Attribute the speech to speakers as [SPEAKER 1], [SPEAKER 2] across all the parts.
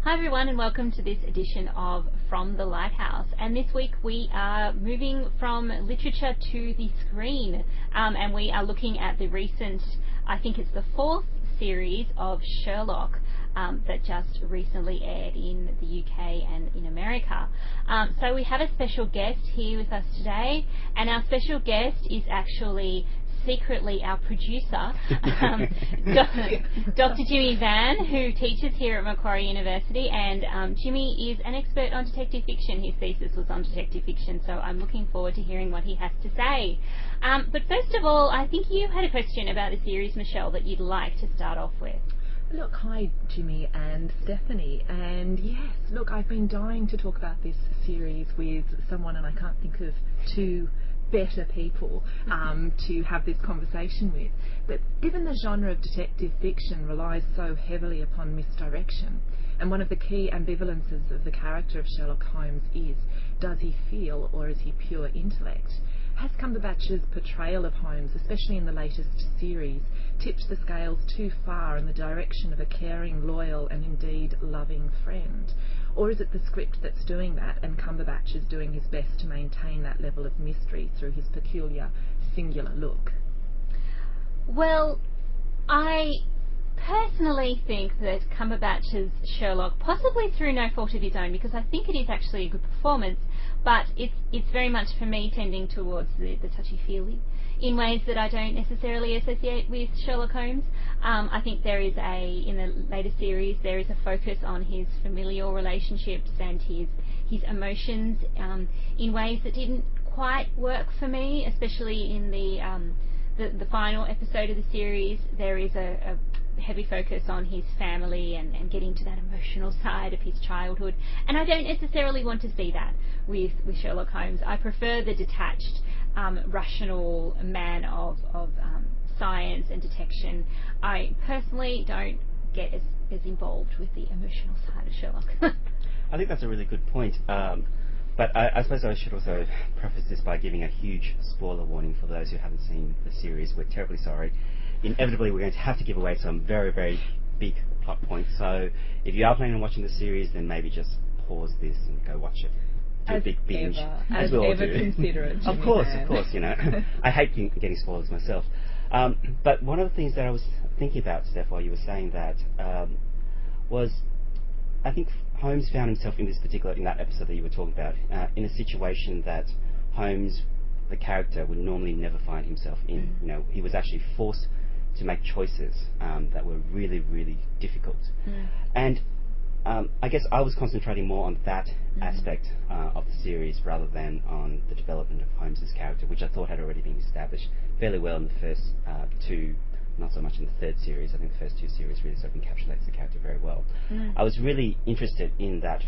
[SPEAKER 1] Hi everyone, and welcome to this edition of From the Lighthouse. And this week we are moving from literature to the screen, and we are looking at the recent, I think it's the 4th series of Sherlock that just recently aired in the UK and in America. So we have a special guest here with us today, and our special guest is actually secretly our producer, Dr. Jimmy Van, who teaches here at Macquarie University, and Jimmy is an expert on detective fiction. His thesis was on detective fiction, so I'm looking forward to hearing what he has to say. But first of all, I think you had a question about the series, Michelle, that you'd like to start off with.
[SPEAKER 2] Look, hi Jimmy and Stephanie, and yes, look, I've been dying to talk about this series with someone, and I can't think of two better people to have this conversation with. But given the genre of detective fiction relies so heavily upon misdirection, and one of the key ambivalences of the character of Sherlock Holmes is, does he feel or is he pure intellect? Has Cumberbatch's portrayal of Holmes, especially in the latest series, tipped the scales too far in the direction of a caring, loyal and indeed loving friend? Or is it the script that's doing that, and Cumberbatch is doing his best to maintain that level of mystery through his peculiar, singular look?
[SPEAKER 1] Well, I personally think that Cumberbatch's Sherlock, possibly through no fault of his own, because I think it is actually a good performance, but it's very much for me tending towards the touchy-feely in ways that I don't necessarily associate with Sherlock Holmes. I think there is in the later series, there is a focus on his familial relationships and his emotions in ways that didn't quite work for me, especially in the final episode of the series. There is a heavy focus on his family and getting to that emotional side of his childhood, and I don't necessarily want to see that with Sherlock Holmes. I prefer the detached, rational man of science and detection. I personally don't get as involved with the emotional side of Sherlock.
[SPEAKER 3] I think that's a really good point. But I suppose I should also preface this by giving a huge spoiler warning for those who haven't seen the series. We're terribly sorry. Inevitably, we're going to have to give away some very, very big plot points. So if you are planning on watching the series, then maybe just pause this and go watch it. Do a big binge, as we all do.
[SPEAKER 2] Consider it.
[SPEAKER 3] Of course, you know. I hate getting spoilers myself. But one of the things that I was thinking about, Steph, while you were saying that, was I think Holmes found himself in that episode that you were talking about, in a situation that Holmes, the character, would normally never find himself in. You know, he was actually forced to make choices that were really, really difficult. And I guess I was concentrating more on that aspect of the series rather than on the development of Holmes's character, which I thought had already been established fairly well in the first two. Not so much in the third series. I think the first two series really sort of encapsulates the character very well. I was really interested in that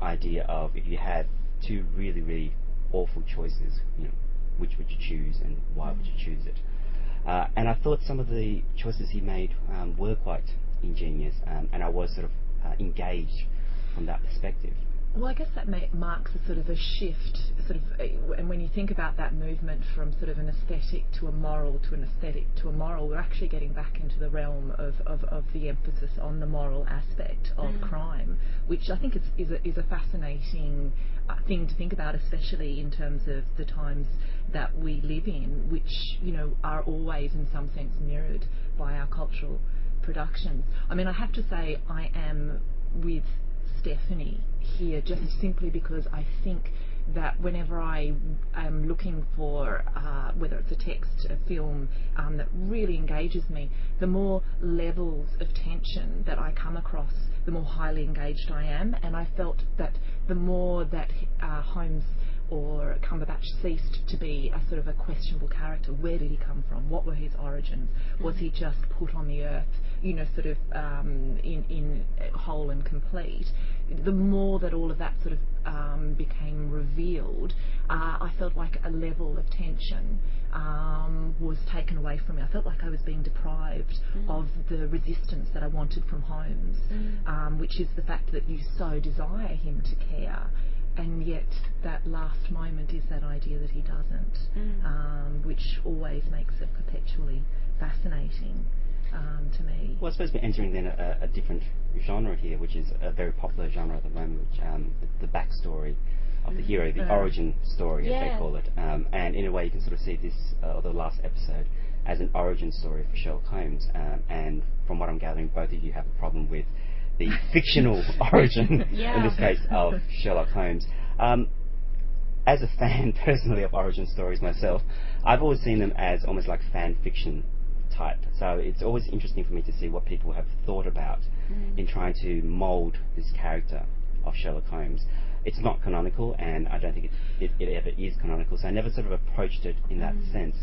[SPEAKER 3] idea of, if you had two really, really awful choices, you know, which would you choose and why would you choose it? And I thought some of the choices he made were quite ingenious, and I was sort of engaged from that perspective.
[SPEAKER 2] Well, I guess that marks a sort of a shift, and when you think about that movement from sort of an aesthetic to a moral to an aesthetic to a moral, we're actually getting back into the realm of the emphasis on the moral aspect of crime, which I think is a fascinating thing to think about, especially in terms of the times that we live in, which, you know, are always in some sense mirrored by our cultural productions. I mean, I have to say I am with Stephanie here just simply because I think that whenever I am looking for whether it's a text, a film that really engages me, the more levels of tension that I come across, the more highly engaged I am. And I felt that the more that Holmes or Cumberbatch ceased to be a sort of a questionable character, where did he come from, what were his origins, was he just put on the earth, you know, sort of in whole and complete, the more that all of that sort of became revealed, I felt like a level of tension was taken away from me. I felt like I was being deprived of the resistance that I wanted from Holmes, which is the fact that you so desire him to care, and yet that last moment is that idea that he doesn't, which always makes it perpetually fascinating. to me.
[SPEAKER 3] Well, I suppose we're entering then a different genre here, which is a very popular genre at the moment, which the backstory of the hero, the origin story, as they call it. And in a way, you can sort of see this, or the last episode, as an origin story for Sherlock Holmes. And from what I'm gathering, both of you have a problem with the fictional origin, in this case, of Sherlock Holmes. As a fan, personally, of origin stories myself, I've always seen them as almost like fan fiction type. So it's always interesting for me to see what people have thought about in trying to mould this character of Sherlock Holmes. It's not canonical, and I don't think it ever is canonical, so I never sort of approached it in that sense.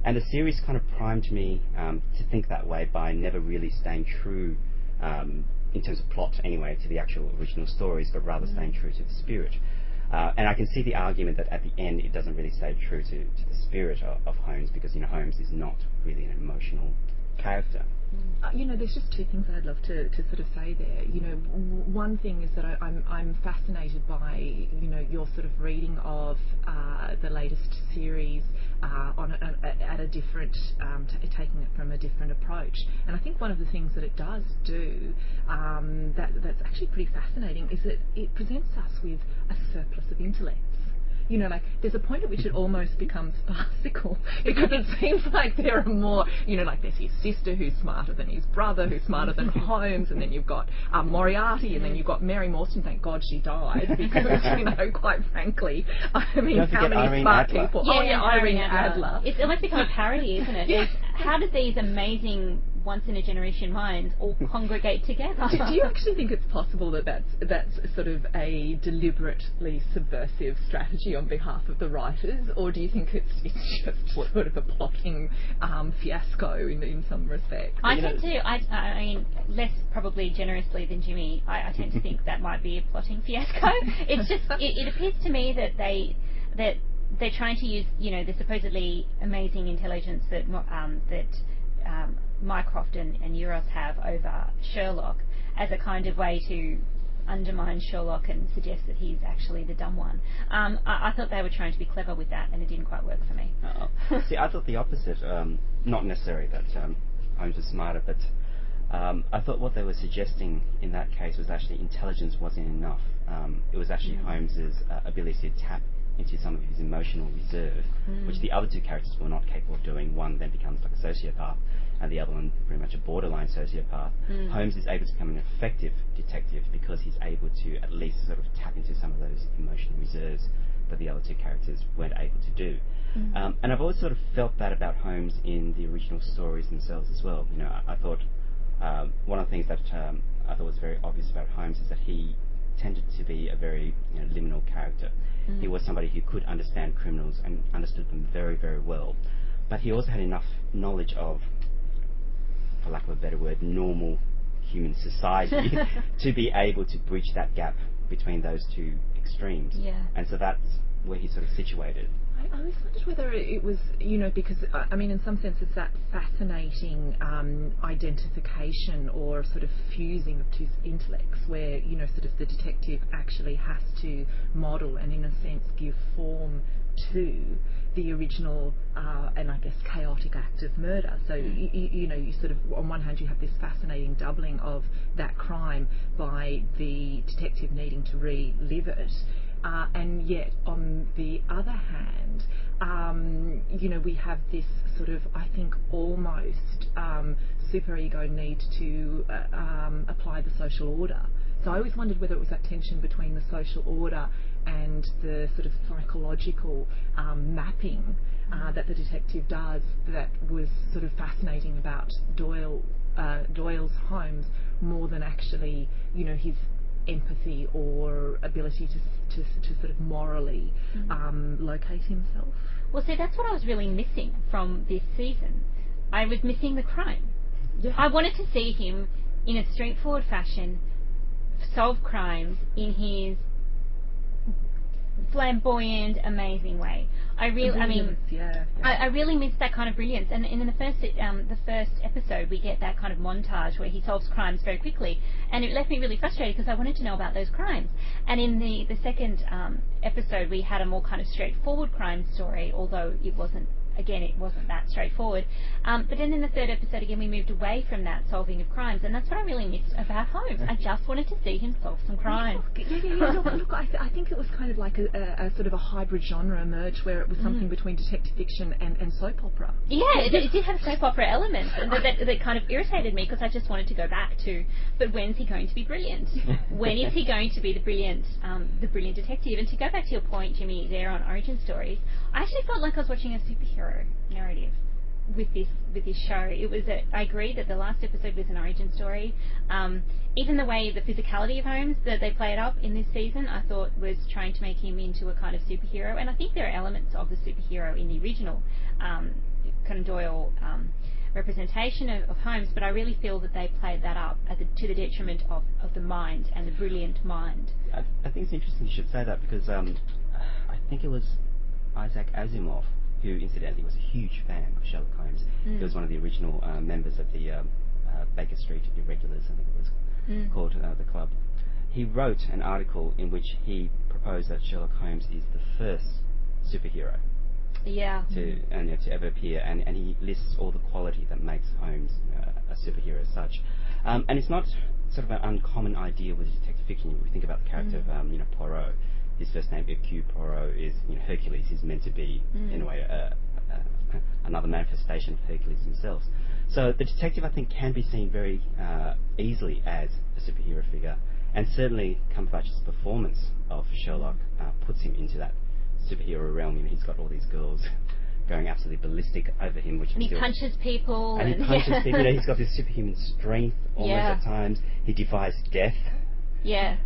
[SPEAKER 3] And the series kind of primed me to think that way by never really staying true, in terms of plot anyway, to the actual original stories, but rather staying true to the spirit. And I can see the argument that at the end it doesn't really stay true to the spirit of Holmes, because Holmes is not really an emotional character.
[SPEAKER 2] There's just two things I'd love to sort of say there. One thing is that I'm fascinated by your sort of reading of the latest series at a different, taking it from a different approach. And I think one of the things that it does do that's actually pretty fascinating is that it presents us with a surplus of intellects. There's a point at which it almost becomes farcical, because it seems like there are more, there's his sister who's smarter than his brother, who's smarter than Holmes, and then you've got Moriarty, and then you've got Mary Morstan, thank God she died, because, quite frankly, how many
[SPEAKER 3] Irene
[SPEAKER 2] smart
[SPEAKER 3] Adler.
[SPEAKER 2] people... Irene Adler.
[SPEAKER 1] It's almost become a parody, isn't it?
[SPEAKER 2] Yeah.
[SPEAKER 1] How did these amazing once-in-a-generation minds all congregate together?
[SPEAKER 2] Do you actually think it's possible that that's sort of a deliberately subversive strategy on behalf of the writers, or do you think it's just sort of a plotting fiasco in some respects?
[SPEAKER 1] I mean, less probably generously than Jimmy, I tend to think that might be a plotting fiasco. It's just, it appears to me that they're trying to use, the supposedly amazing intelligence that Mycroft and Euruss have over Sherlock as a kind of way to undermine Sherlock and suggest that he's actually the dumb one. I thought they were trying to be clever with that, and it didn't quite work for me.
[SPEAKER 3] See, I thought the opposite. Not necessarily that Holmes was smarter, but I thought what they were suggesting in that case was actually intelligence wasn't enough. It was actually Holmes's ability to tap into some of his emotional reserve, which the other two characters were not capable of doing. One then becomes like a sociopath, and the other one pretty much a borderline sociopath. Holmes is able to become an effective detective because he's able to at least sort of tap into some of those emotional reserves that the other two characters weren't able to do. And I've always sort of felt that about Holmes in the original stories themselves as well. I thought one of the things that I thought was very obvious about Holmes is that he tended to be a very liminal character. He was somebody who could understand criminals and understood them very, very well. But he also had enough knowledge of, for lack of a better word, normal human society to be able to bridge that gap between those two extremes. And so that's where he's sort of situated.
[SPEAKER 2] I always wondered whether it was, because, I mean, in some sense it's that fascinating identification or sort of fusing of two intellects where, sort of the detective actually has to model and, in a sense, give form to the original and, I guess, chaotic act of murder. So, you sort of, on one hand, you have this fascinating doubling of that crime by the detective needing to relive it. And yet, on the other hand, we have this sort of, I think, almost superego need to apply the social order. So I always wondered whether it was that tension between the social order and the sort of psychological mapping that the detective does that was sort of fascinating about Doyle's Holmes more than actually, his empathy or ability to sort of morally locate himself.
[SPEAKER 1] Well, see, that's what I was really missing from this season. I was missing the crime. I wanted to see him in a straightforward fashion solve crimes in his flamboyant, amazing way. I really missed that kind of brilliance. And in the first episode, we get that kind of montage where he solves crimes very quickly, and it left me really frustrated because I wanted to know about those crimes. And in the second episode, we had a more kind of straightforward crime story, although it wasn't again, it wasn't that straightforward. But then in the third episode, again, we moved away from that solving of crimes, and that's what I really missed about Holmes. I just wanted to see him solve some crimes.
[SPEAKER 2] Look, I think it was kind of like a sort of a hybrid genre emerge where it was something between detective fiction and soap opera.
[SPEAKER 1] Yeah, it did have soap opera elements, and that kind of irritated me because I just wanted to go back to, but when's he going to be brilliant? When is he going to be the brilliant detective? And to go back to your point, Jimmy, there on origin stories, I actually felt like I was watching a superhero narrative with this show. It was I agree that the last episode was an origin story. Even the way the physicality of Holmes that they played up in this season, I thought was trying to make him into a kind of superhero, and I think there are elements of the superhero in the original Conan Doyle representation of Holmes, but I really feel that they played that up to the detriment of the mind and the brilliant mind.
[SPEAKER 3] I think it's interesting you should say that, because I think it was Isaac Asimov, who incidentally was a huge fan of Sherlock Holmes. He was one of the original members of the Baker Street Irregulars, I think it was called, the club. He wrote an article in which he proposed that Sherlock Holmes is the first superhero to ever appear, and he lists all the quality that makes Holmes a superhero as such. And it's not sort of an uncommon idea with detective fiction. We think about the character of Poirot. His first name, Hercule Poirot, is Hercules. He's meant to be, in a way, another manifestation of Hercules himself. So the detective, I think, can be seen very easily as a superhero figure, and certainly Cumberbatch's performance of Sherlock puts him into that superhero realm. He's got all these girls going absolutely ballistic over him, which
[SPEAKER 1] and he punches people.
[SPEAKER 3] And he punches people. He's got this superhuman strength almost at times. He defies death.
[SPEAKER 1] Yeah.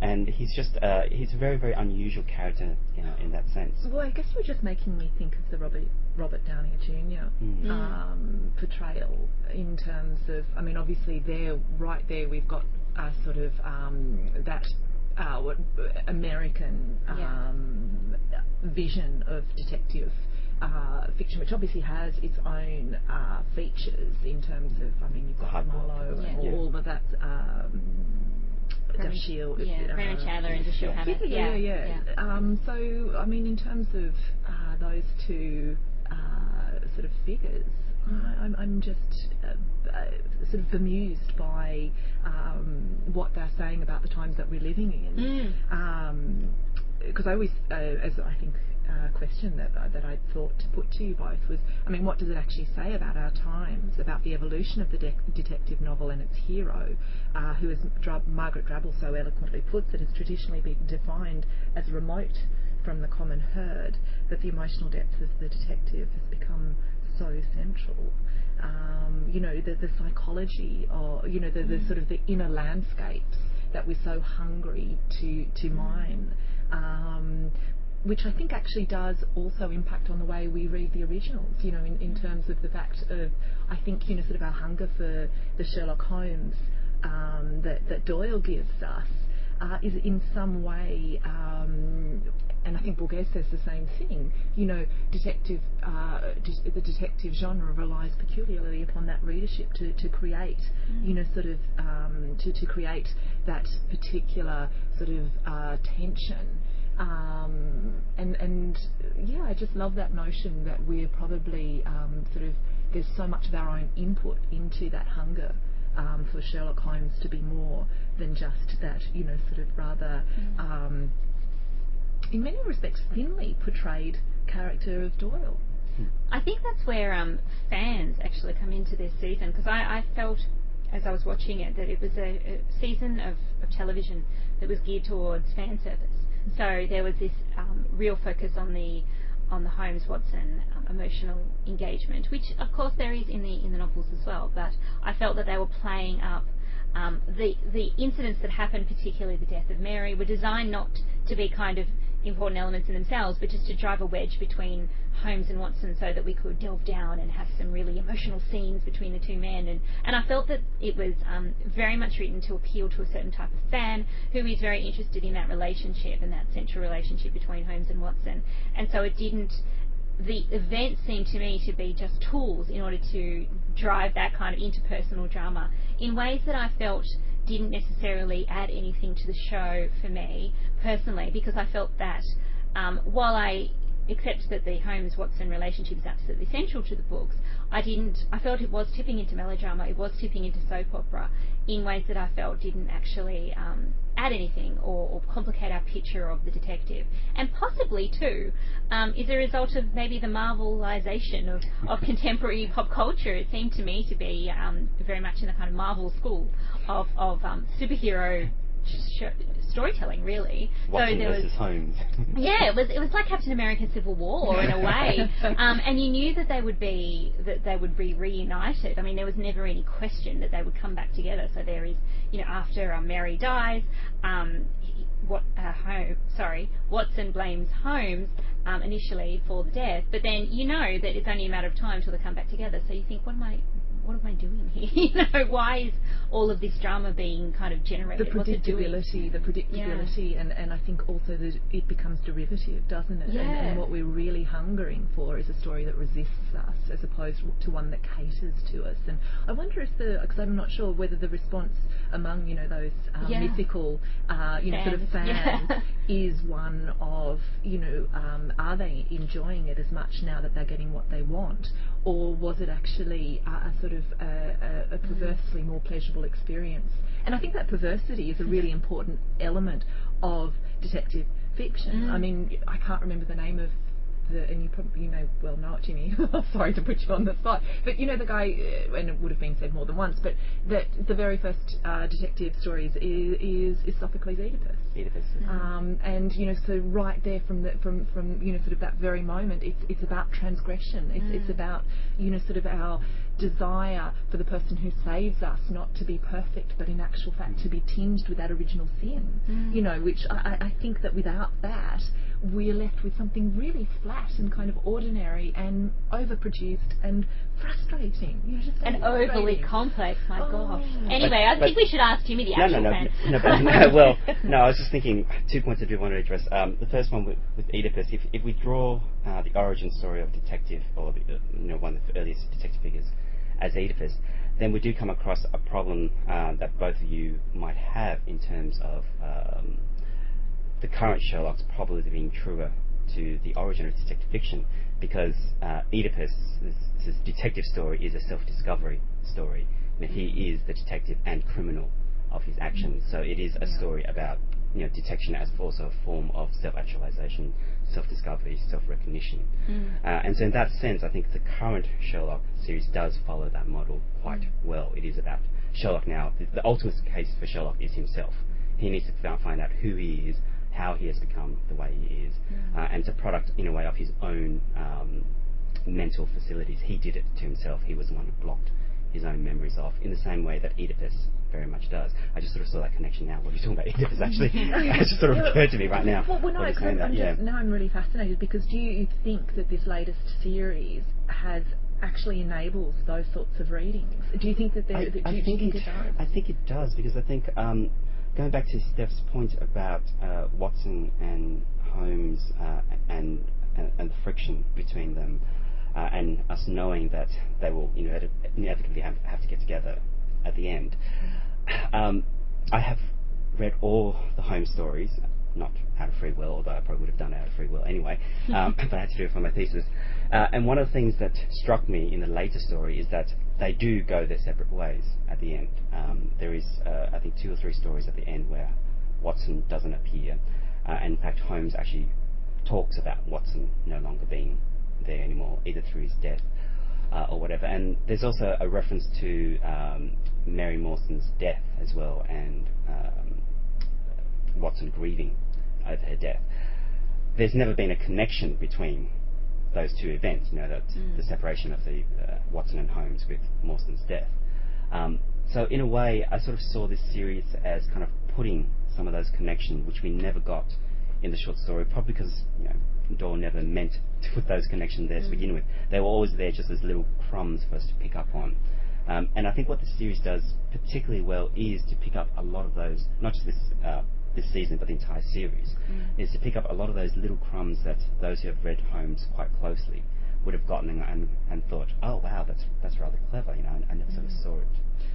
[SPEAKER 3] And he's just he's a very, very unusual character, in that sense.
[SPEAKER 2] Well, I guess you're just making me think of the Robert Downey Jr. Portrayal in terms of, I mean, obviously right there we've got sort of that American vision of detective fiction, which obviously has its own features in terms of, I mean, you've got Marlowe and all of that. Dashiell,
[SPEAKER 1] Freeman Chandler and Dashiell Hammett.
[SPEAKER 2] So, I mean, in terms of those two sort of figures, I'm just sort of bemused by what they're saying about the times that we're living in. Because I always, as I think, question that I thought to put to you both was, I mean, what does it actually say about our times, about the evolution of the detective novel and its hero, who, as Margaret Drabble so eloquently puts it, has traditionally been defined as remote from the common herd, that the emotional depth of the detective has become so central. The psychology, or the sort of the inner landscapes that we're so hungry to mine. Which I think actually does also impact on the way we read the originals, in terms of the fact of, I think, sort of our hunger for the Sherlock Holmes that Doyle gives us is in some way, and I think Bourget says the same thing, the detective genre relies peculiarly upon that readership to create, sort of, to create that particular sort of tension. I just love that notion that we're probably sort of, there's so much of our own input into that hunger for Sherlock Holmes to be more than just that, sort of rather, in many respects, thinly portrayed character of Doyle.
[SPEAKER 1] I think that's where fans actually come into this season, because I felt, as I was watching it, that it was a season of television that was geared towards fan service. So there was this real focus on the Holmes-Watson emotional engagement, which of course there is in the novels as well. But I felt that they were playing up the incidents that happened, particularly the death of Mary, were designed not to be kind of important elements in themselves, but just to drive a wedge between Holmes and Watson, so that we could delve down and have some really emotional scenes between the two men. And I felt that it was very much written to appeal to a certain type of fan who is very interested in that relationship and that central relationship between Holmes and Watson. And so the events seemed to me to be just tools in order to drive that kind of interpersonal drama in ways that I felt didn't necessarily add anything to the show for me personally, because I felt that while I except that the Holmes-Watson relationship is absolutely central to the books, I felt it was tipping into melodrama, it was tipping into soap opera in ways that I felt didn't actually add anything or complicate our picture of the detective. And possibly, too, is a result of maybe the Marvelisation of contemporary pop culture. It seemed to me to be very much in the kind of Marvel school of superhero storytelling, really.
[SPEAKER 3] Watson
[SPEAKER 1] so
[SPEAKER 3] versus Holmes.
[SPEAKER 1] Yeah, it was like Captain America: Civil War in a way, and you knew that they would be reunited. I mean, there was never any question that they would come back together. So there is, after Mary dies, Watson blames Holmes initially for the death, but then you know that it's only a matter of time till they come back together. So you think, what am I doing here? Why is all of this drama being kind of generated?
[SPEAKER 2] The predictability, and I think also that it becomes derivative, doesn't it?
[SPEAKER 1] Yeah.
[SPEAKER 2] And what we're really hungering for is a story that resists us, as opposed to one that caters to us. And I wonder if because I'm not sure whether the response among those mythical sort of fans is one of are they enjoying it as much now that they're getting what they want, or was it actually a sort of a perversely more pleasurable experience? And I think that perversity is a really important element of detective fiction. I mean, I can't remember the name of and you probably know it, Jimmy. Sorry to put you on the spot, but the guy, and it would have been said more than once, but that the very first detective stories is Sophocles' Oedipus. And so right there from sort of that very moment, it's about transgression. It's about sort of our desire for the person who saves us not to be perfect, but in actual fact to be tinged with that original sin. Which I think that without that, we're left with something really flat and kind of ordinary and overproduced and frustrating.
[SPEAKER 1] And overly complex, my gosh. Anyway, I think we should ask Jimmy the actual fan.
[SPEAKER 3] I was just thinking 2 points I do want to address. The first one with Oedipus, if we draw the origin story of detective, or one of the earliest detective figures as Oedipus, then we do come across a problem that both of you might have in terms of the current Sherlock's probably being truer to the origin of detective fiction, because Oedipus, this detective story, is a self-discovery story. He is the detective and criminal of his actions. So it is a story about detection as also a form of self-actualization, self-discovery, self-recognition. And so in that sense, I think the current Sherlock series does follow that model quite well. It is about Sherlock now. The ultimate case for Sherlock is himself. He needs to find out who he is, how he has become the way he is, and it's a product in a way of his own mental facilities. He did it to himself. He was the one who blocked his own memories off, in the same way that Oedipus very much does. I just sort of saw that connection now when you're talking about Oedipus, actually. It just sort of occurred to me right now.
[SPEAKER 2] Now I'm really fascinated, because do you think that this latest series has actually enables those sorts of readings? Do you think that
[SPEAKER 3] I think it does? I think it does, because I think going back to Steph's point about Watson and Holmes and the friction between them, and us knowing that they will inevitably have to get together at the end. I have read all the Holmes stories, not out of free will, although I probably would have done it out of free will anyway, but I had to do it for my thesis. And one of the things that struck me in the later story is that they do go their separate ways at the end. There is, I think, 2 or 3 stories at the end where Watson doesn't appear, and in fact Holmes actually talks about Watson no longer being there anymore, either through his death or whatever. And there's also a reference to Mary Mawson's death as well, and Watson grieving over her death. There's never been a connection between those 2 events, the separation of the Watson and Holmes with Mawson's death. So in a way, I sort of saw this series as kind of putting some of those connections, which we never got in the short story, probably because Doyle never meant to put those connections there to begin with. They were always there just as little crumbs for us to pick up on. And I think what the series does particularly well is to pick up a lot of those, not just this season, but the entire series, is to pick up a lot of those little crumbs that those who have read Holmes quite closely would have gotten and thought, oh wow, that's rather clever. You know, I never sort of saw it.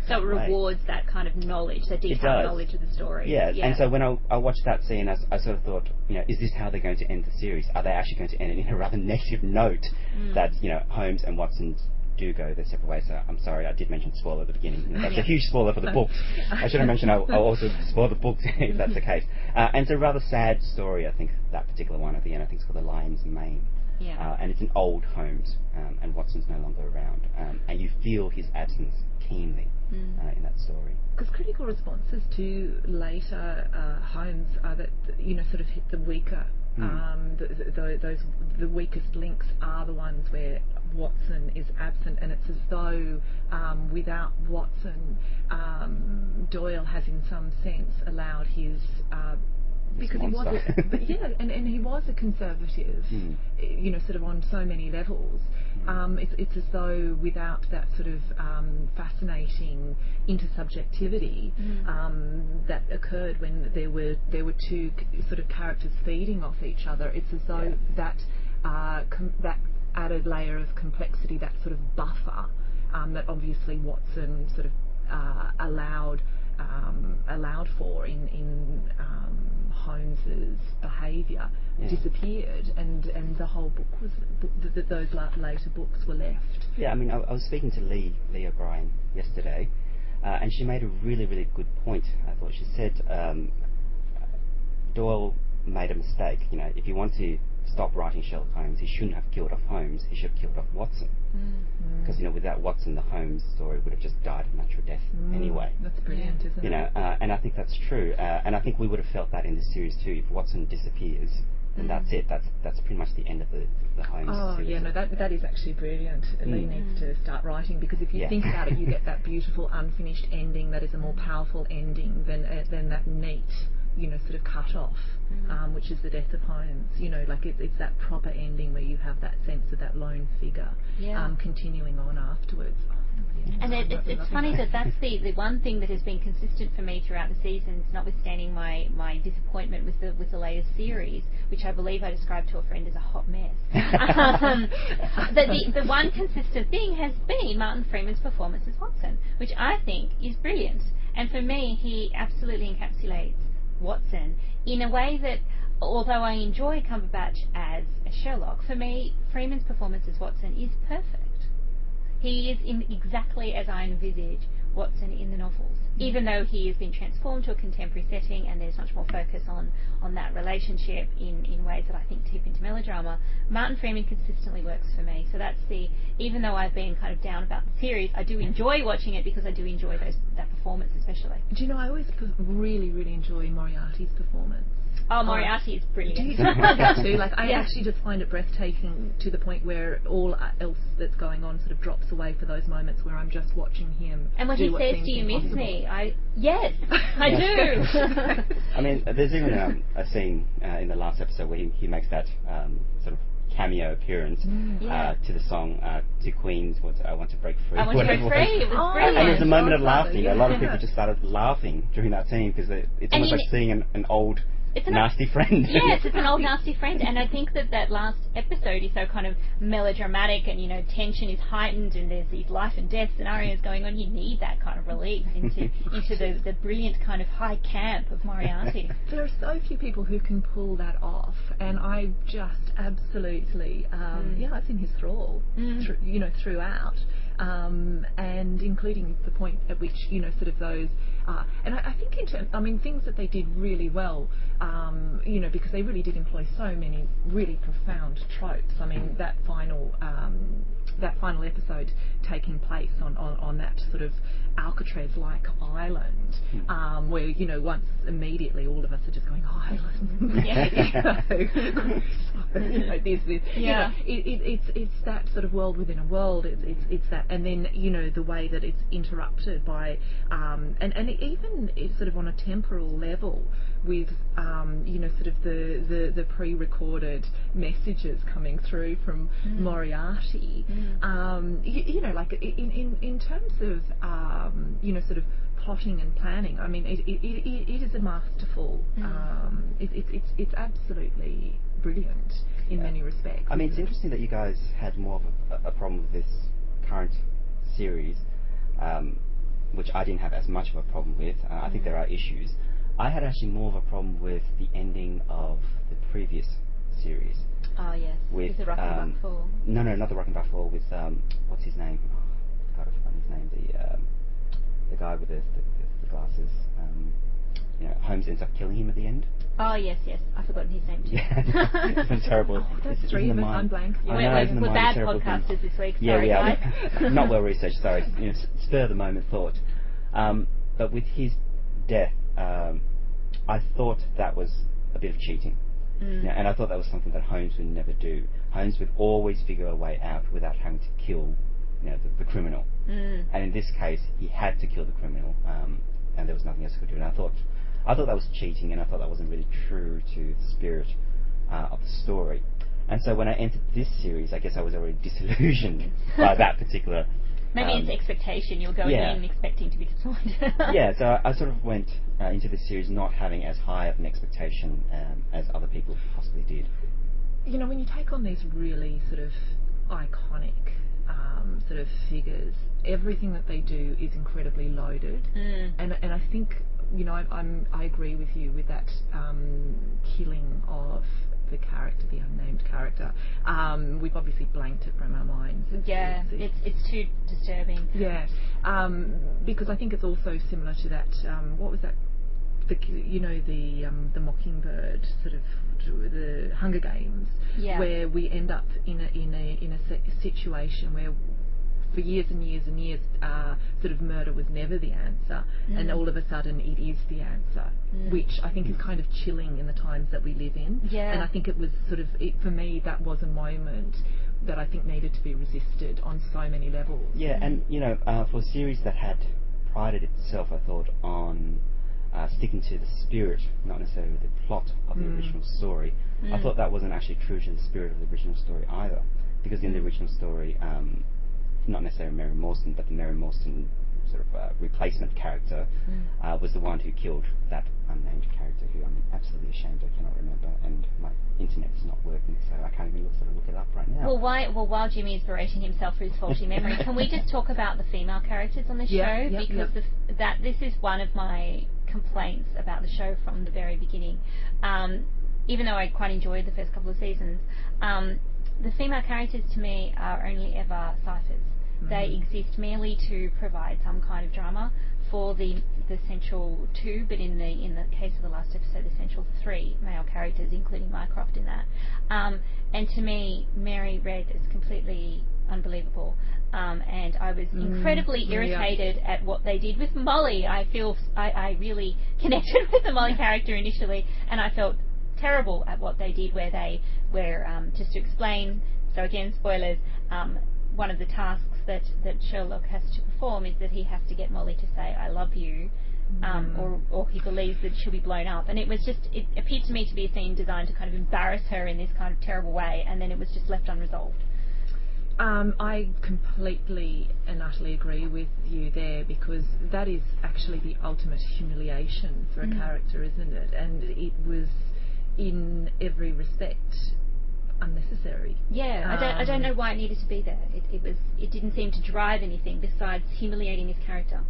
[SPEAKER 1] So it rewards that kind of knowledge, that detailed knowledge of the story.
[SPEAKER 3] Yeah, and so when I watched that scene, I sort of thought, you know, is this how they're going to end the series? Are they actually going to end it in a rather negative note that, you know, Holmes and Watson do go their separate ways? So I'm sorry, I did mention spoiler at the beginning. You know, that's a huge spoiler for the books. I should have mentioned I'll also spoil the books if that's the case. And it's a rather sad story, I think, that particular one at the end. I think it's called The Lion's Mane.
[SPEAKER 1] Yeah.
[SPEAKER 3] And it's an old Holmes, and Watson's no longer around. And you feel his absence keenly in that story.
[SPEAKER 2] Because critical responses to later Holmes are that, you know, sort of hit the weaker. The weakest links are the ones where Watson is absent, and it's as though without Watson, Doyle has in some sense allowed his because he was and he was a conservative, you know, sort of on so many levels. It's as though without that sort of fascinating intersubjectivity that occurred when there were two sort of characters feeding off each other, it's as though that that added layer of complexity, that sort of buffer that obviously Watson sort of allowed for in Holmes's behaviour disappeared, and the whole book was those later books were left.
[SPEAKER 3] Yeah, I mean, I was speaking to Lee O'Brien yesterday, and she made a really, really good point. I thought she said Doyle made a mistake. You know, if you want to stop writing Sherlock Holmes, he shouldn't have killed off Holmes. He should have killed off Watson. Because you know, without Watson, the Holmes story would have just died of natural death anyway.
[SPEAKER 2] That's brilliant, isn't it?
[SPEAKER 3] You know, and I think that's true. And I think we would have felt that in the series too. If Watson disappears, then that's it. That's pretty much the end of the Holmes series.
[SPEAKER 2] Yeah, no, that is actually brilliant. Lee needs to start writing, because if you think about it, you get that beautiful unfinished ending that is a more powerful ending than that neat, you know, sort of cut off, which is the death of Holmes. You know, like it's that proper ending where you have that sense of that lone figure continuing on afterwards.
[SPEAKER 1] And it's funny that that's the one thing that has been consistent for me throughout the seasons, notwithstanding my disappointment with the latest series, which I believe I described to a friend as a hot mess. The one consistent thing has been Martin Freeman's performance as Watson, which I think is brilliant. And for me, he absolutely encapsulates Watson in a way that, although I enjoy Cumberbatch as a Sherlock, for me, Freeman's performance as Watson is perfect. He is in exactly as I envisage Watson in the novels, even though he has been transformed to a contemporary setting and there's much more focus on that relationship in ways that I think tip into melodrama. Martin Freeman consistently works for me. So that's even though I've been kind of down about the series, I do enjoy watching it because I do enjoy that performance especially.
[SPEAKER 2] Do you know, I always really, really enjoy Moriarty's performance.
[SPEAKER 1] Oh, Moriarty is brilliant.
[SPEAKER 2] Do you find that too? Like, I actually just find it breathtaking to the point where all else that's going on sort of drops away for those moments where I'm just watching him.
[SPEAKER 1] And when he says, "Do you miss me?" Yes, I do.
[SPEAKER 3] I mean, there's even a scene in the last episode where he makes that sort of cameo appearance to the song to Queen's I Want to Break Free.
[SPEAKER 1] I Want to Break Free. It was brilliant.
[SPEAKER 3] And there's a moment of laughter. A lot of people just started laughing during that scene because it's almost like seeing an old nasty friend.
[SPEAKER 1] Yes, it's an old nasty friend, and I think that last episode is so kind of melodramatic, and you know, tension is heightened, and there's these life and death scenarios going on. You need that kind of relief into the brilliant kind of high camp of Moriarty.
[SPEAKER 2] There are so few people who can pull that off, and I just absolutely, I was in his thrall, throughout. And including the point at which, you know, sort of those, and I think things that they did really well, because they really did employ so many really profound tropes. I mean, that final episode taking place on that sort of Alcatraz-like island, where, you know, once immediately all of us are just going, island. It's that sort of world within a world. It's that, and then, you know, the way that it's interrupted by, and even it's sort of on a temporal level with, sort of the pre-recorded messages coming through from Moriarty. Like in terms of, sort of plotting and planning. I mean, it is a masterful. It's absolutely brilliant in many respects.
[SPEAKER 3] I mean, it's interesting that you guys had more of a problem with this current series, which I didn't have as much of a problem with. I think there are issues. I had actually more of a problem with the ending of the previous series.
[SPEAKER 1] Oh yes, with the Rock and Buck Fall.
[SPEAKER 3] No, not the Rock and Buck Fall. With what's his name? Oh, God, I've forgotten his name. The guy with the glasses. Holmes ends up killing him at the end.
[SPEAKER 1] Oh yes, I've forgotten his name too.
[SPEAKER 3] Yeah, it's terrible.
[SPEAKER 2] That's three of us. I'm blank.
[SPEAKER 1] We're bad podcasters this week. Sorry,
[SPEAKER 3] yeah,
[SPEAKER 1] guys.
[SPEAKER 3] Not well researched. Sorry, spur of the moment thought. But with his death, I thought that was a bit of cheating. And I thought that was something that Holmes would never do. Holmes would always figure a way out without having to kill, the criminal. And in this case, he had to kill the criminal, and there was nothing else he could do. And I thought that was cheating, and I thought that wasn't really true to the spirit of the story. And so when I entered this series, I guess I was already disillusioned by that particular.
[SPEAKER 1] Maybe it's expectation. You're going in expecting to be disappointed.
[SPEAKER 3] Yeah, so I sort of went into this series not having as high of an expectation as other people possibly did.
[SPEAKER 2] When you take on these really sort of iconic sort of figures, everything that they do is incredibly loaded. And I think, I agree with you with that killing of the character, the unnamed character. We've obviously blanked it from our minds.
[SPEAKER 1] It's too disturbing.
[SPEAKER 2] Yeah, because I think it's also similar to that. What was that? The Mockingbird, sort of the Hunger Games, where we end up in a situation where, for years and years and years, sort of murder was never the answer, and all of a sudden it is the answer, which I think is kind of chilling in the times that we live in. And I think it was sort of, for me, that was a moment that I think needed to be resisted on so many levels.
[SPEAKER 3] Yeah, and for a series that had prided itself, I thought, on sticking to the spirit, not necessarily the plot of the original story, I thought that wasn't actually true to the spirit of the original story either, because in the original story, not necessarily Mary Morstan, but the Mary Morstan sort of replacement character was the one who killed that unnamed character, who I'm absolutely ashamed I cannot remember, and my internet is not working, so I can't even look it up right now.
[SPEAKER 1] Well, while Jimmy is berating himself for his faulty memory, can we just talk about the female characters on the show? Because this is one of my complaints about the show from the very beginning. Even though I quite enjoyed the first couple of seasons, the female characters to me are only ever ciphers. They exist merely to provide some kind of drama for the central two, but in the case of the last episode, the central three male characters, including Mycroft in that. And to me, Mary Red is completely unbelievable. And I was incredibly irritated at what they did with Molly. I really connected with the Molly character initially, and I felt terrible at what they did, where just to explain, so again, spoilers, one of the tasks that Sherlock has to perform is that he has to get Molly to say "I love you," or he believes that she'll be blown up. And it appeared to me to be a scene designed to kind of embarrass her in this kind of terrible way, and then it was just left unresolved.
[SPEAKER 2] I completely and utterly agree with you there, because that is actually the ultimate humiliation for a character, isn't it? And it was, in every respect, unnecessary.
[SPEAKER 1] I don't know why it needed to be there. It didn't seem to drive anything besides humiliating this character.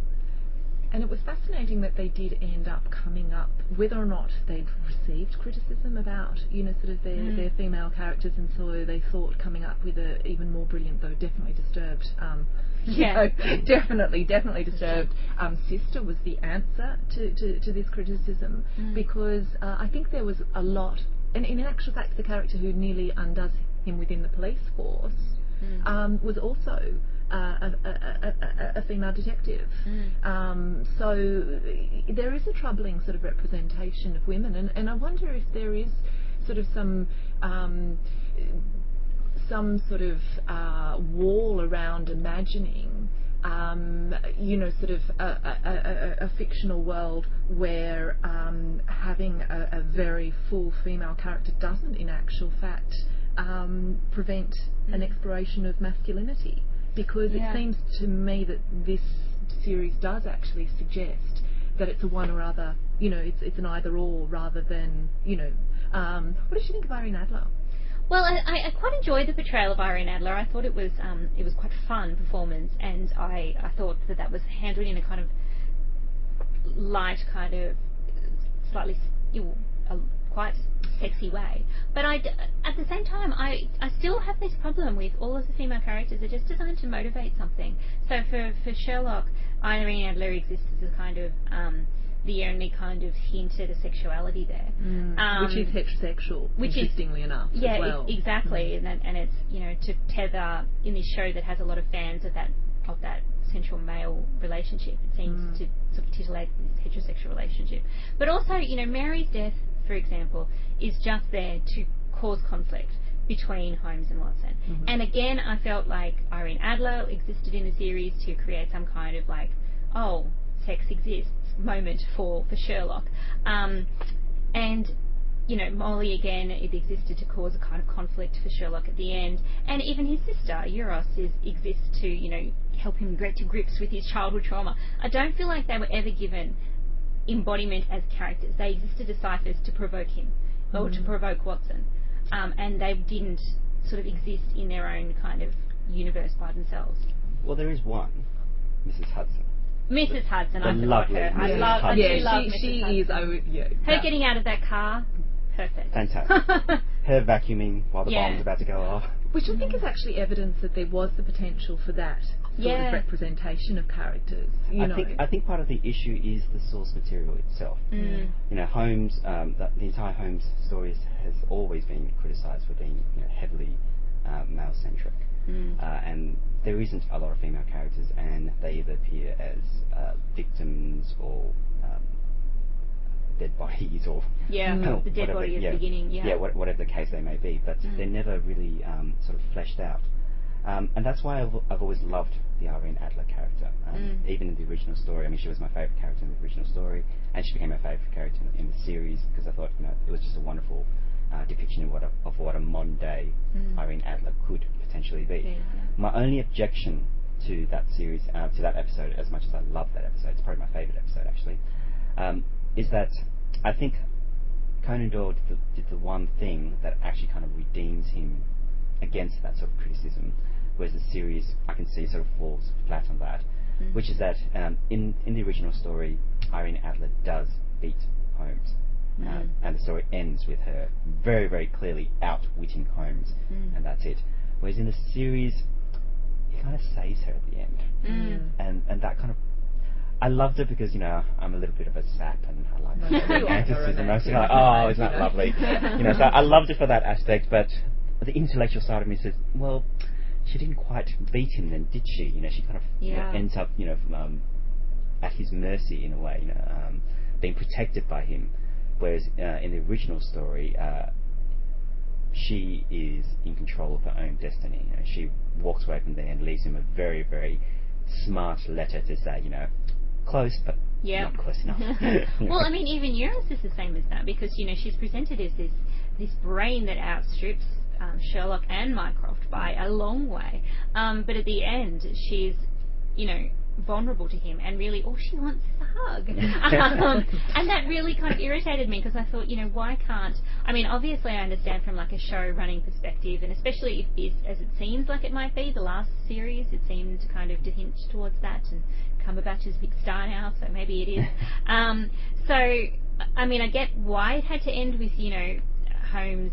[SPEAKER 2] And it was fascinating that they did end up coming up, whether or not they'd received criticism about, sort of their female characters, and so they thought coming up with a even more brilliant, though definitely disturbed, definitely disturbed sister was the answer to this criticism, because I think there was a lot, and in actual fact the character who nearly undoes him within the police force was also a female detective. So there is a troubling sort of representation of women, and I wonder if there is sort of some sort of wall around imagining sort of a fictional world where having a very full female character doesn't in actual fact prevent an exploration of masculinity, because it seems to me that this series does actually suggest that it's a one or other, it's an either or rather than, what did you think of Irene Adler?
[SPEAKER 1] Well, I quite enjoyed the portrayal of Irene Adler. I thought it was quite a fun performance, and I thought that was handled in a kind of light, kind of slightly quite sexy way. But at the same time, I still have this problem with all of the female characters. They're just designed to motivate something. So for Sherlock, Irene Adler exists as a kind of the only kind of hint at a sexuality there,
[SPEAKER 2] which is heterosexual, interestingly enough.
[SPEAKER 1] Yeah,
[SPEAKER 2] as well.
[SPEAKER 1] Exactly, and it's to tether in this show that has a lot of fans of that central male relationship. It seems to sort of titillate this heterosexual relationship, but also Mary's death, for example, is just there to cause conflict between Holmes and Watson. And again, I felt like Irene Adler existed in the series to create some kind of like, oh, sex exists moment for Sherlock. And Molly, again, it existed to cause a kind of conflict for Sherlock at the end. And even his sister, Euruss, exists to, help him get to grips with his childhood trauma. I don't feel like they were ever given embodiment as characters. They existed as ciphers to provoke him, or to provoke Watson. And they didn't sort of exist in their own kind of universe by themselves.
[SPEAKER 3] Well, there is one, Mrs. Hudson.
[SPEAKER 1] Mrs. Hudson, I love her. I love
[SPEAKER 2] she
[SPEAKER 1] Mrs.
[SPEAKER 2] is.
[SPEAKER 1] Her getting out of that car, perfect.
[SPEAKER 3] Fantastic. Her vacuuming while the bomb's about to go off.
[SPEAKER 2] Which I think is actually evidence that there was the potential for that sort of representation of characters.
[SPEAKER 3] I think part of the issue is the source material itself. Holmes, the entire Holmes story has always been criticised for being heavily male-centric. And there isn't a lot of female characters, and they either appear as victims or dead bodies, or
[SPEAKER 1] the dead body at the beginning.
[SPEAKER 3] Whatever the case they may be, but they're never really sort of fleshed out. And that's why I've always loved the Irene Adler character. Even in the original story, I mean, she was my favourite character in the original story, and she became my favourite character in the series because I thought it was just a wonderful depiction of what a modern day Irene Adler could potentially be. My only objection to that series, to that episode, as much as I love that episode, it's probably my favourite episode actually, is that I think Conan Doyle did the one thing that actually kind of redeems him against that sort of criticism, whereas the series, I can see, sort of falls flat on that, which is that in the original story, Irene Adler does beat Holmes. And the story ends with her very, very clearly outwitting Holmes, and that's it. Whereas in the series, he kind of saves her at the end, and that kind of, I loved it because I'm a little bit of a sap and I like romanticism. I was like, oh, isn't that lovely? So I loved it for that aspect, but the intellectual side of me says, well, she didn't quite beat him then, did she? She kind of ends up at his mercy in a way, being protected by him. Whereas in the original story, she is in control of her own destiny. She walks away from there and leaves him a very, very smart letter to say, close, but not close enough.
[SPEAKER 1] Well, I mean, even Eurus is the same as that, because she's presented as this brain that outstrips Sherlock and Mycroft by a long way. But at the end, she's vulnerable to him, and really all she wants is a hug. And that really kind of irritated me, because I thought, why can't, I mean, obviously I understand from like a show running perspective, and especially if this, as it seems like it might be, the last series, it seemed kind of to hint towards that, and Cumberbatch is a big star now, so maybe it is. So, I mean, I get why it had to end with, Holmes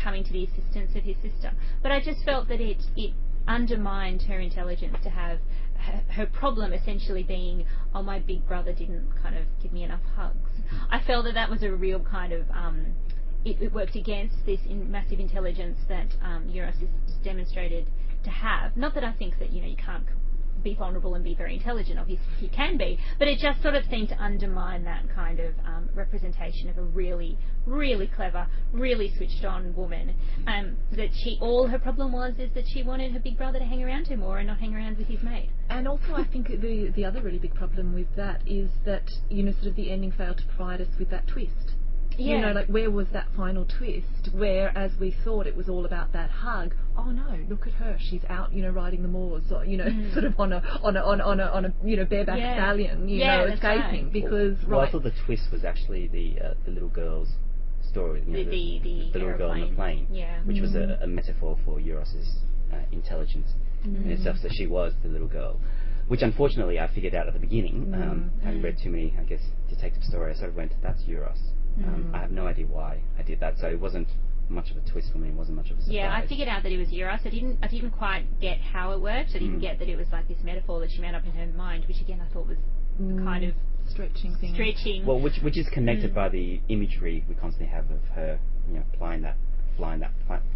[SPEAKER 1] coming to the assistance of his sister, but I just felt that it undermined her intelligence to have her problem essentially being, oh, my big brother didn't kind of give me enough hugs. I felt that was a real kind of it worked against this massive intelligence that Eurus is demonstrated to have. Not that I think that you can't be vulnerable and be very intelligent. Obviously he can be, but it just sort of seemed to undermine that kind of representation of a really, really clever, really switched on woman. That all her problem is that she wanted her big brother to hang around her more and not hang around with his mate.
[SPEAKER 2] And also I think the other really big problem with that is that sort of the ending failed to provide us with that twist.
[SPEAKER 1] Yeah.
[SPEAKER 2] You know, like, where was that final twist? Whereas we thought it was all about that hug. Oh no, look at her. She's out, you know, riding the moors, or, you know, sort of on a you know, bareback stallion, you know, escaping.
[SPEAKER 1] Right.
[SPEAKER 2] Because
[SPEAKER 3] I thought the twist was actually the little girl's story, you know, the little girl on the plane, which was a metaphor for Eurus's intelligence in itself. So she was the little girl, which unfortunately I figured out at the beginning. Having read too many, I guess, detective stories, I sort of went, that's Eurus. I have no idea why I did that, so it wasn't much of a twist for me. It wasn't much of a surprise.
[SPEAKER 1] Yeah, I figured out that it was Eurus. I didn't quite get how it worked. I didn't get that it was like this metaphor that she made up in her mind, which again I thought was kind of
[SPEAKER 2] stretching thing.
[SPEAKER 1] Well,
[SPEAKER 3] which is connected by the imagery we constantly have of her, you know, flying that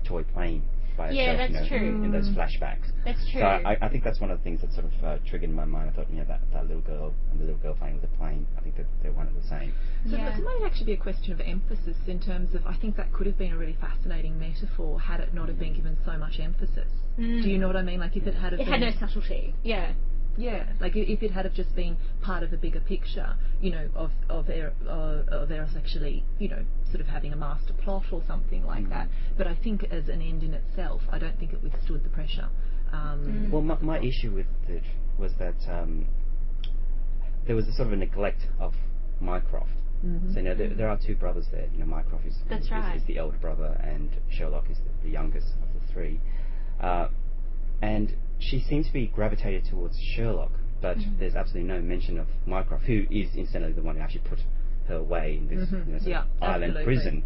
[SPEAKER 3] toy plane by itself.
[SPEAKER 1] Yeah, that's
[SPEAKER 3] you know,
[SPEAKER 1] true.
[SPEAKER 3] In those flashbacks.
[SPEAKER 1] That's true.
[SPEAKER 3] So I think that's one of the things that sort of triggered in my mind. I thought, you know, that little girl and the little girl playing with the plane, I think that they're one and the same.
[SPEAKER 2] So it might actually be a question of emphasis in terms of, I think that could have been a really fascinating metaphor had it not have been given so much emphasis. Do you know what I mean? Like, if it had
[SPEAKER 1] had no subtlety. Yeah.
[SPEAKER 2] Yeah, like if it had have just been part of a bigger picture, you know, of Eros actually, you know, sort of having a master plot or something like that. But I think as an end in itself, I don't think it withstood the pressure.
[SPEAKER 3] Well, my issue with it was that there was a sort of a neglect of Mycroft. So, you know, there are two brothers there. You know, Mycroft is the elder brother, and Sherlock is the youngest of the three. And she seems to be gravitated towards Sherlock, but there's absolutely no mention of Mycroft, who is incidentally the one who actually put her away in this sort of island prison.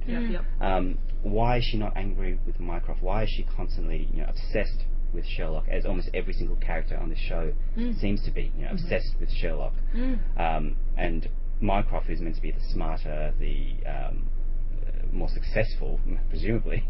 [SPEAKER 3] Why is she not angry with Mycroft? Why is she constantly, you know, obsessed with Sherlock, as almost every single character on the show seems to be, you know, obsessed with Sherlock? And Mycroft, who's meant to be the smarter, the more successful, presumably,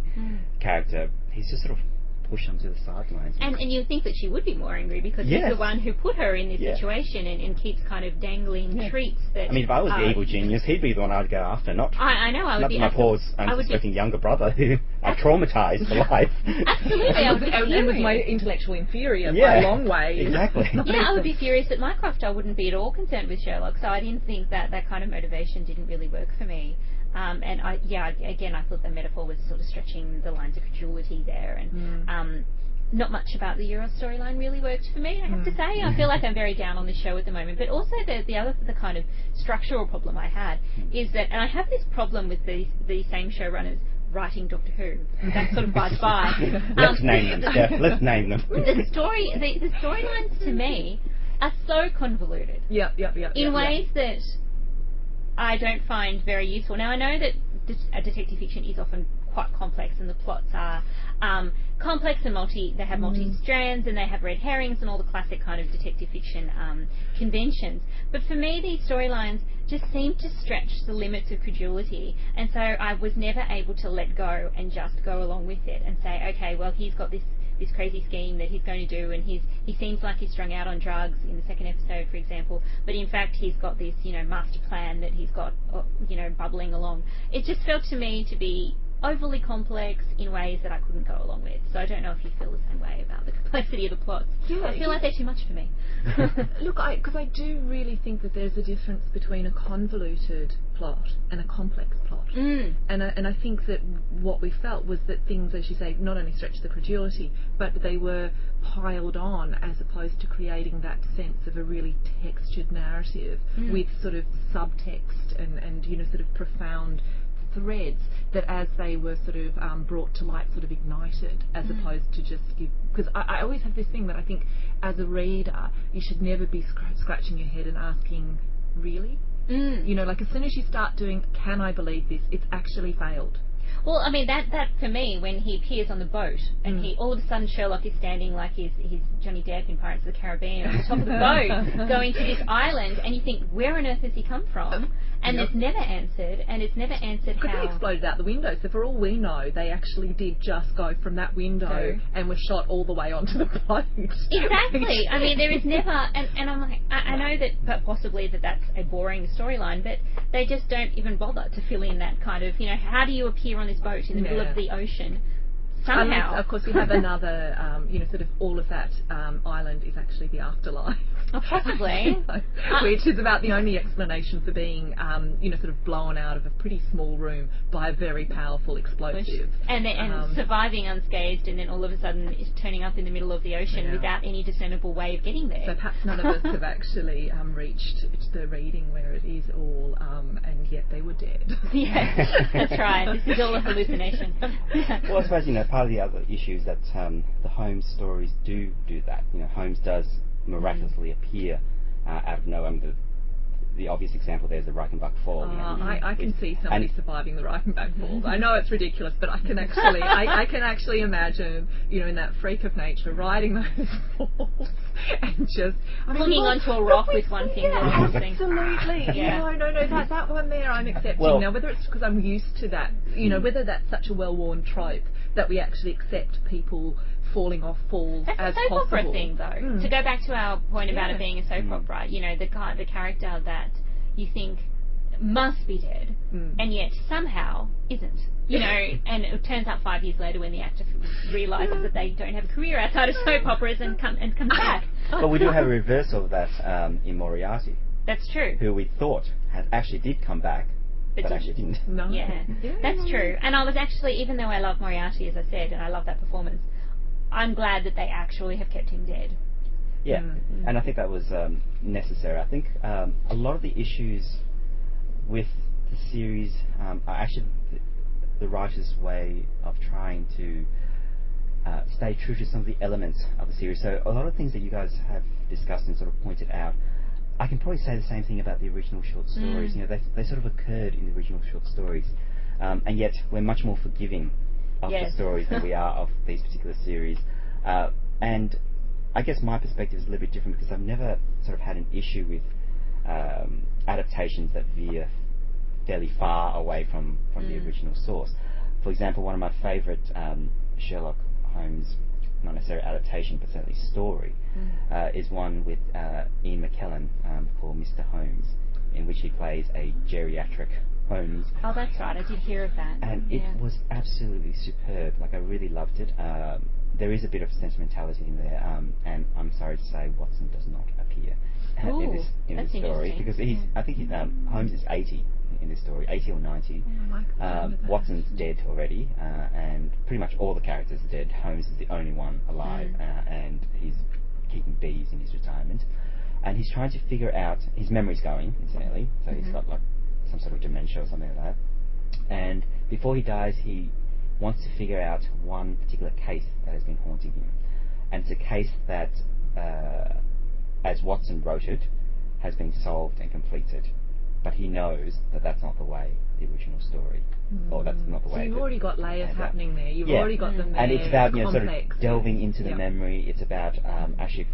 [SPEAKER 3] character, he's just sort of push them to the sidelines.
[SPEAKER 1] And you think that she would be more angry because he's the one who put her in this situation and keeps kind of dangling treats that...
[SPEAKER 3] I mean, if I was the evil genius, he'd be the one I'd go after, not...
[SPEAKER 1] I know, I would be...
[SPEAKER 3] Not my poor, unsuspecting younger brother who I traumatised for life.
[SPEAKER 1] Absolutely, I would be furious.
[SPEAKER 2] And was my intellectual inferior by a long way.
[SPEAKER 3] Exactly.
[SPEAKER 1] I would be furious at Mycroft. I wouldn't be at all concerned with Sherlock, so I didn't think that kind of motivation didn't really work for me. And again, I thought the metaphor was sort of stretching the lines of credulity there, and not much about the Euruss storyline really worked for me, I have to say. I feel like I'm very down on this show at the moment. But also the kind of structural problem I had is that, and I have this problem with the same showrunners writing Doctor Who. That sort of buzzed by.
[SPEAKER 3] Let's name them, Steph. Let's name them.
[SPEAKER 1] The storylines to me are so convoluted. In ways that I don't find very useful. Now, I know that detective fiction is often quite complex, and the plots are complex and they have multi-strands, and they have red herrings and all the classic kind of detective fiction conventions. But for me, these storylines just seem to stretch the limits of credulity, and so I was never able to let go and just go along with it and say, okay, well, he's got this crazy scheme that he's going to do, and he seems like he's strung out on drugs in the second episode, for example, but in fact he's got this, you know, master plan that he's got, you know, bubbling along. It just felt to me to be overly complex in ways that I couldn't go along with. So I don't know if you feel the same way about the complexity of the plots. I feel like they're too much for me.
[SPEAKER 2] Look, because I do really think that there's a difference between a convoluted plot and a complex plot. And I think that what we felt was that things, as you say, not only stretched the credulity, but they were piled on, as opposed to creating that sense of a really textured narrative with sort of subtext and you know, sort of profound threads that, as they were sort of brought to light, sort of ignited, as opposed to just give... Because I always have this thing that I think, as a reader, you should never be scratching your head and asking, really? You know, like, as soon as you start doing, can I believe this, it's actually failed.
[SPEAKER 1] Well, I mean, that for me, when he appears on the boat and he all of a sudden Sherlock is standing like he's Johnny Depp in Pirates of the Caribbean on the top of the boat going to this island, and you think, where on earth has he come from? And it's never answered, and it's never answered how...
[SPEAKER 2] Because they exploded out the window, so for all we know, they actually did just go from that window and were shot all the way onto the boat.
[SPEAKER 1] Exactly. I mean, there is never... And I'm like, I know that possibly that's a boring storyline, but they just don't even bother to fill in that kind of, you know, how do you appear on this boat in the middle of the ocean Somehow.
[SPEAKER 2] Of course, we have another, sort of all of that island is actually the afterlife.
[SPEAKER 1] Oh, possibly.
[SPEAKER 2] Which is about the only explanation for being, sort of blown out of a pretty small room by a very powerful explosive.
[SPEAKER 1] And surviving unscathed, and then all of a sudden turning up in the middle of the ocean without any discernible way of getting there.
[SPEAKER 2] So perhaps none of us have actually reached the reading where it is all, and yet they were dead.
[SPEAKER 1] Yeah, that's right. This is all a hallucination.
[SPEAKER 3] Well, I suppose, part of the other issue is that the Holmes stories do that. Holmes does miraculously appear out of nowhere. I mean, the obvious example there is the Reichenbach Fall.
[SPEAKER 2] I can see somebody surviving the Reichenbach Falls. I know it's ridiculous, but I can actually, I can actually imagine, in that freak of nature, riding those falls and just
[SPEAKER 1] clinging onto a rock with one finger or something.
[SPEAKER 2] Absolutely.
[SPEAKER 1] Yeah.
[SPEAKER 2] No, that one there I'm accepting.
[SPEAKER 3] Well,
[SPEAKER 2] now, whether it's because I'm used to that, whether that's such a well-worn trope that we actually accept people falling off falls as
[SPEAKER 1] possible. That's a soap opera thing, though. To go back to our point about it being a soap opera, the character that you think must be dead, and yet somehow isn't. And it turns out 5 years later when the actor realises that they don't have a career outside of soap operas and comes back.
[SPEAKER 3] But we do have a reversal of that in Moriarty.
[SPEAKER 1] That's true.
[SPEAKER 3] Who we thought actually did come back, but actually didn't.
[SPEAKER 2] No.
[SPEAKER 1] Yeah, that's true. And I was actually, even though I love Moriarty, as I said, and I love that performance, I'm glad that they actually have kept him dead.
[SPEAKER 3] Yeah, and I think that was necessary. I think a lot of the issues with the series are actually the writer's way of trying to stay true to some of the elements of the series. So a lot of things that you guys have discussed and sort of pointed out, I can probably say the same thing about the original short stories. They sort of occurred in the original short stories, and yet we're much more forgiving of the stories than we are of these particular series. And I guess my perspective is a little bit different because I've never sort of had an issue with adaptations that veer fairly far away from the original source. For example, one of my favourite Sherlock Holmes, not necessarily adaptation but certainly story, is one with Ian McKellen called Mr. Holmes, in which he plays a geriatric Holmes.
[SPEAKER 1] Oh, that's right. I did hear of that.
[SPEAKER 3] And it was absolutely superb. Like, I really loved it. There is a bit of sentimentality in there, and I'm sorry to say Watson does not appear in this story because I think Holmes is 80 in this story, 80 or 90. Watson's dead already, and pretty much all the characters are dead. Holmes is the only one alive, and he's keeping bees in his retirement, and he's trying to figure out his memory's going, incidentally, so he's got like some sort of dementia or something like that, and before he dies he wants to figure out one particular case that has been haunting him, and it's a case that as Watson wrote it has been solved and completed, but he knows that that's not the way the original story, or that's not the way.
[SPEAKER 2] So you've already got layers happening there. You've already got them there.
[SPEAKER 3] And it's about sort of
[SPEAKER 2] complex.
[SPEAKER 3] delving into the memory. It's about actually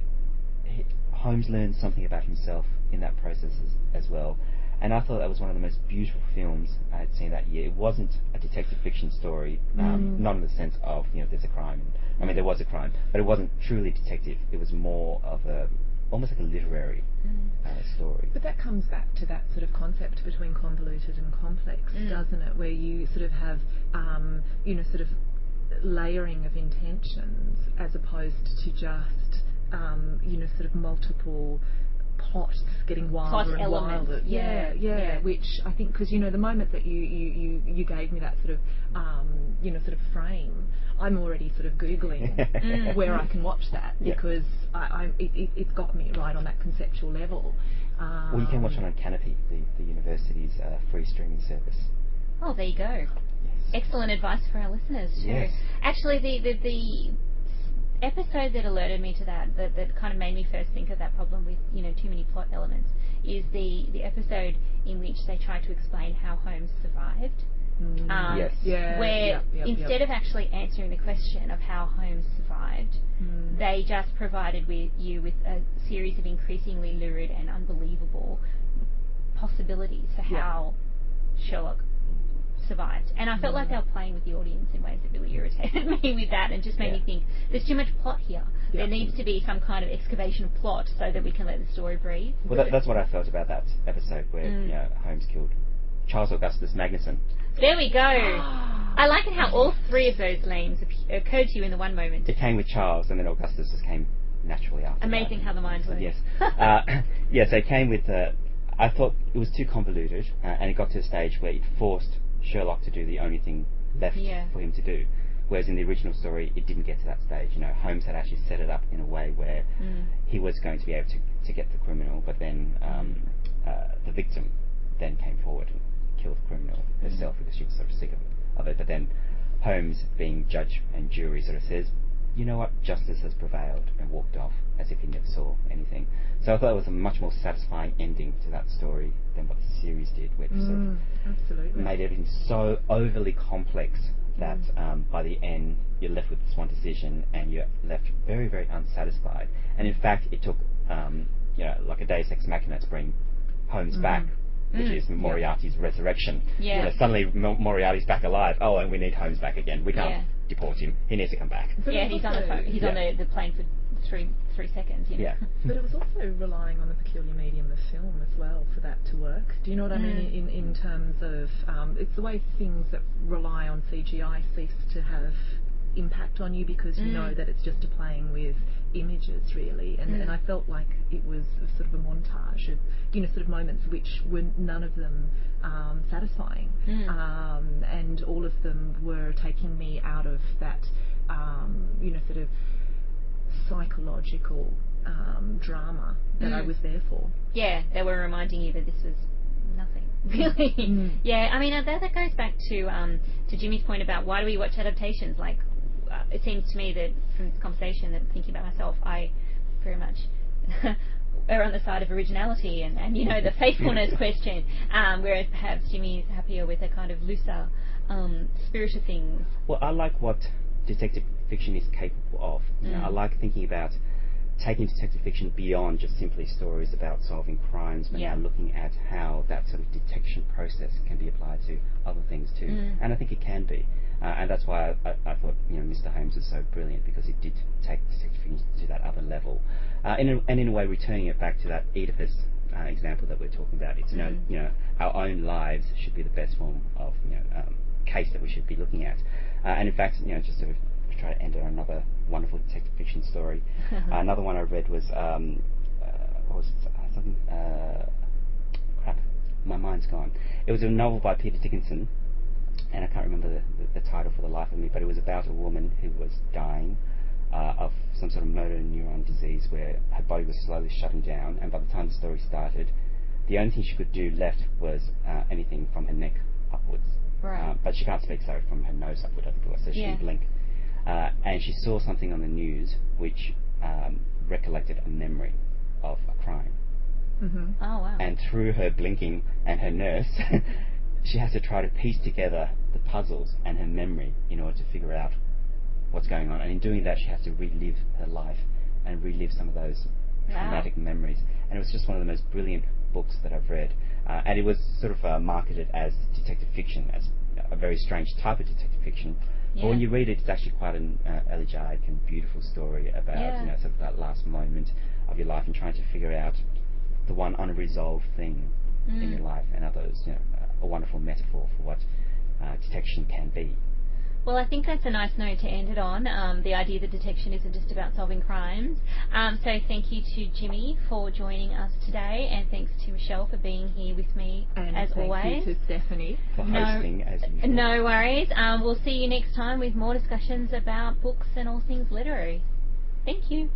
[SPEAKER 3] Holmes learns something about himself in that process as well. And I thought that was one of the most beautiful films I had seen that year. It wasn't a detective fiction story, not in the sense of there's a crime. I mean, there was a crime, but it wasn't truly detective. It was more of almost like a literary story.
[SPEAKER 2] But that comes back to that sort of concept between convoluted and complex, doesn't it? Where you sort of have, sort of layering of intentions as opposed to just, sort of multiple plots getting wilder and wilder. Yeah. Which I think, because the moment that you gave me that sort of sort of frame, I'm already sort of googling where I can watch that because it's got me right on that conceptual level.
[SPEAKER 3] Well, you can watch it on Canopy, the university's free streaming service.
[SPEAKER 1] Oh, there you go.
[SPEAKER 3] Yes.
[SPEAKER 1] Excellent advice for our listeners too.
[SPEAKER 3] Yes.
[SPEAKER 1] Actually, the episode that alerted me to that kind of made me first think of that problem with too many plot elements is the episode in which they try to explain how Holmes survived. Where instead of actually answering the question of how Holmes survived, they just provided you with a series of increasingly lurid and unbelievable possibilities for how Sherlock survived. And I felt like they were playing with the audience in ways that really irritated me with that and just made me think there's too much plot here. There needs to be some kind of excavation of plot so that we can let the story breathe.
[SPEAKER 3] Well, that's what I felt about that episode where Holmes killed Charles Augustus Magnuson.
[SPEAKER 1] There we go. I like it how all three of those names occurred to you in the one moment.
[SPEAKER 3] It came with Charles, and then Augustus just came naturally after.
[SPEAKER 1] Amazing how the mind works.
[SPEAKER 3] Yes. Yeah, so it came with... I thought it was too convoluted, and it got to a stage where it forced Sherlock to do the only thing left for him to do. Whereas in the original story, it didn't get to that stage. You know, Holmes had actually set it up in a way where he was going to be able to get the criminal, but then the victim then came forward and killed the criminal herself because she was sort of sick of it. But then Holmes, being judge and jury, sort of says, you know what, justice has prevailed, and walked off as if he never saw anything. So I thought it was a much more satisfying ending to that story than what the series did, which sort of made everything so overly complex that by the end you're left with this one decision and you're left very, very unsatisfied. And in fact, it took like a Deus Ex Machina to bring Holmes back, which is Moriarty's resurrection.
[SPEAKER 1] Yeah.
[SPEAKER 3] You know, suddenly Moriarty's back alive. Oh, and we need Holmes back again. We can't deport him. He needs to come back.
[SPEAKER 1] Yeah, he's on the phone. He's on the plane for three seconds. You know?
[SPEAKER 3] Yeah.
[SPEAKER 2] But it was also relying on the peculiar medium of film as well for that to work. Do you know what I mean? In terms of it's the way things that rely on CGI cease to have impact on you because you know that it's just a playing with images really, and I felt like it was sort of a montage of sort of moments which were none of them satisfying, and all of them were taking me out of that sort of psychological drama that I was there for. Yeah,
[SPEAKER 1] they were reminding you that this was nothing really. Yeah, I mean that goes back to Jimmy's point about why do we watch adaptations. Like it seems to me that from this conversation, that thinking about myself, I very much are on the side of originality and the faithfulness question, whereas perhaps Jimmy is happier with a kind of looser spirit of things.
[SPEAKER 3] Well, I like what detective fiction is capable of. You know, I like thinking about taking detective fiction beyond just simply stories about solving crimes, but now looking at how that sort of detection process can be applied to other things too. And I think it can be. And that's why I thought Mr. Holmes was so brilliant, because it did take detective fiction to that other level. And in a way, returning it back to that Oedipus example that we're talking about, it's our own lives should be the best form of case that we should be looking at. And in fact, just to try to end on another wonderful detective fiction story. Another one I read was what was it? Something. Crap, my mind's gone. It was a novel by Peter Dickinson, and I can't remember the title for the life of me. But it was about a woman who was dying of some sort of motor neuron disease, where her body was slowly shutting down. And by the time the story started, the only thing she could do left was anything from her neck upwards.
[SPEAKER 1] Right.
[SPEAKER 3] But she can't speak, so from her nose upward, I think it was. So she didn't blink. And she saw something on the news which recollected a memory of a crime.
[SPEAKER 1] Oh, wow.
[SPEAKER 3] And through her blinking and her nurse, she has to try to piece together the puzzles and her memory in order to figure out what's going on. And in doing that, she has to relive her life and relive some of those traumatic memories. And it was just one of the most brilliant books that I've read. And it was sort of marketed as detective fiction, as a very strange type of detective fiction. But when you read it, it's actually quite an elegiac and beautiful story about sort of that last moment of your life and trying to figure out the one unresolved thing in your life, and others, a wonderful metaphor for what detection can be.
[SPEAKER 1] Well, I think that's a nice note to end it on, the idea that detection isn't just about solving crimes. So thank you to Jimmy for joining us today, and thanks to Michelle for being here with me as always.
[SPEAKER 2] And thank you to Stephanie
[SPEAKER 3] for hosting as usual.
[SPEAKER 1] No worries. We'll see you next time with more discussions about books and all things literary. Thank you.